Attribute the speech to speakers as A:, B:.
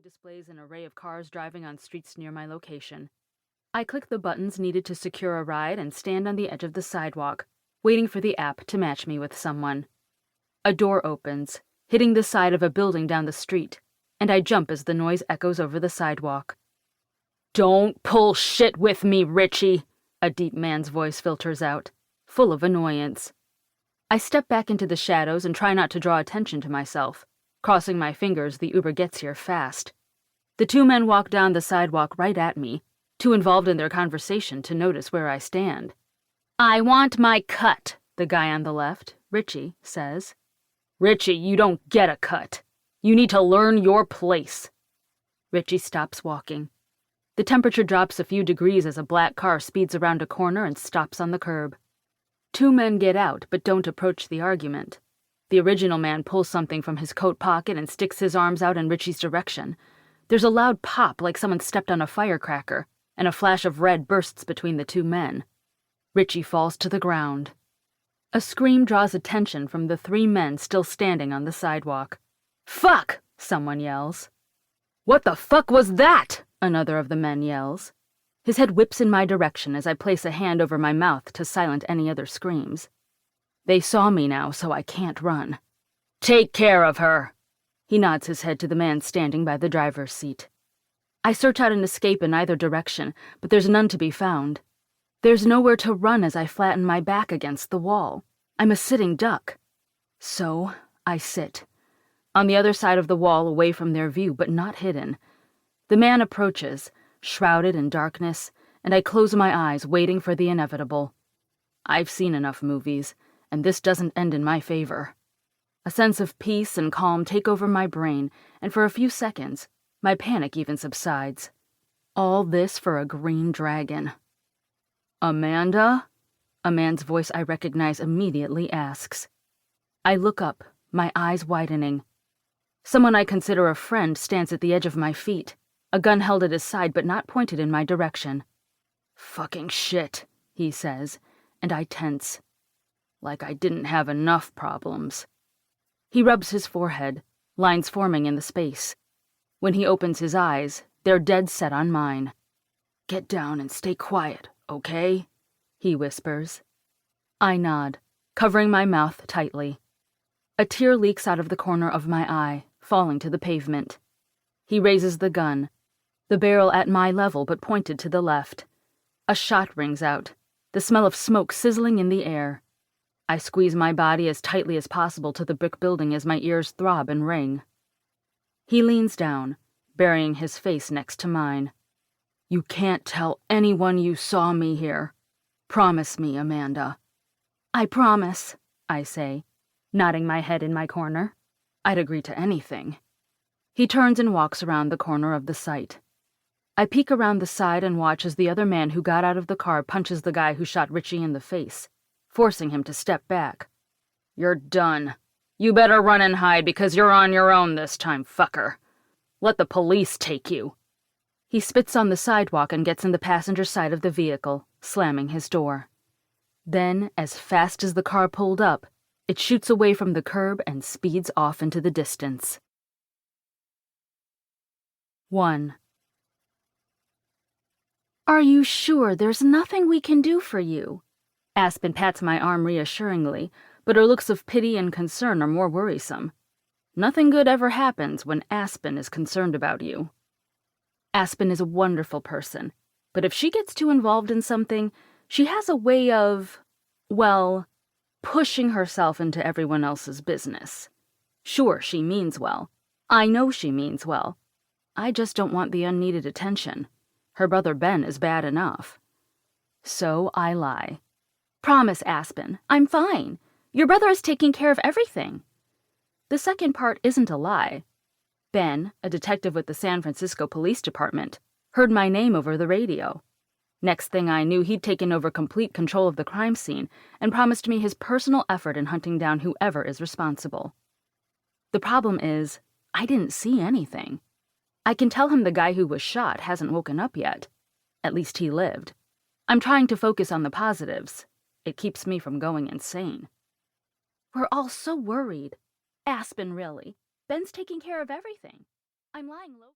A: displays an array of cars driving on streets near my location. I click the buttons needed to secure a ride and stand on the edge of the sidewalk, waiting for the app to match me with someone. A door opens, hitting the side of a building down the street, and I jump as the noise echoes over the sidewalk. "Don't pull shit with me, Richie," a deep man's voice filters out, full of annoyance. I step back into the shadows and try not to draw attention to myself, crossing my fingers the Uber gets here fast. The two men walk down the sidewalk right at me, too involved in their conversation to notice where I stand. "I want my cut," the guy on the left, Richie, says. "Richie, you don't get a cut. You need to learn your place." Richie stops walking. The temperature drops a few degrees as a black car speeds around a corner and stops on the curb. Two men get out but don't approach the argument. The original man pulls something from his coat pocket and sticks his arms out in Richie's direction. There's a loud pop like someone stepped on a firecracker, and a flash of red bursts between the two men. Richie falls to the ground. A scream draws attention from the three men still standing on the sidewalk. "Fuck!" someone yells. "What the fuck was that?" another of the men yells. His head whips in my direction as I place a hand over my mouth to silence any other screams. They saw me now, so I can't run. "Take care of her." He nods his head to the man standing by the driver's seat. I search out an escape in either direction, but there's none to be found. There's nowhere to run as I flatten my back against the wall. I'm a sitting duck. So I sit, on the other side of the wall away from their view, but not hidden. The man approaches, shrouded in darkness, and I close my eyes, waiting for the inevitable. I've seen enough movies, and this doesn't end in my favor. A sense of peace and calm take over my brain, and for a few seconds, my panic even subsides. All this for a green dragon. "Amanda?" A man's voice I recognize immediately asks. I look up, my eyes widening. Someone I consider a friend stands at the edge of my feet, a gun held at his side but not pointed in my direction. "Fucking shit," he says, and I tense. Like I didn't have enough problems. He rubs his forehead, lines forming in the space. When he opens his eyes, they're dead set on mine. "Get down and stay quiet, okay?" he whispers. I nod, covering my mouth tightly. A tear leaks out of the corner of my eye, falling to the pavement. He raises the gun, the barrel at my level but pointed to the left. A shot rings out, the smell of smoke sizzling in the air. I squeeze my body as tightly as possible to the brick building as my ears throb and ring. He leans down, burying his face next to mine. "You can't tell anyone you saw me here. Promise me, Amanda." "I promise," I say, nodding my head in my corner. I'd agree to anything. He turns and walks around the corner of the site. I peek around the side and watch as the other man who got out of the car punches the guy who shot Richie in the face, forcing him to step back. "You're done. You better run and hide because you're on your own this time, fucker. Let the police take you." He spits on the sidewalk and gets in the passenger side of the vehicle, slamming his door. Then, as fast as the car pulled up, it shoots away from the curb and speeds off into the distance. 1. "Are you sure there's nothing we can do for you?" Aspen pats my arm reassuringly, but her looks of pity and concern are more worrisome. Nothing good ever happens when Aspen is concerned about you. Aspen is a wonderful person, but if she gets too involved in something, she has a way of, well, pushing herself into everyone else's business. Sure, she means well. I know she means well. I just don't want the unneeded attention. Her brother Ben is bad enough. So I lie. "Promise, Aspen, I'm fine. Your brother is taking care of everything." The second part isn't a lie. Ben, a detective with the San Francisco Police Department, heard my name over the radio. Next thing I knew, he'd taken over complete control of the crime scene and promised me his personal effort in hunting down whoever is responsible. The problem is, I didn't see anything. I can tell him the guy who was shot hasn't woken up yet. At least he lived. I'm trying to focus on the positives. It keeps me from going insane. We're all so worried. Aspen, really. Ben's taking care of everything. I'm lying low.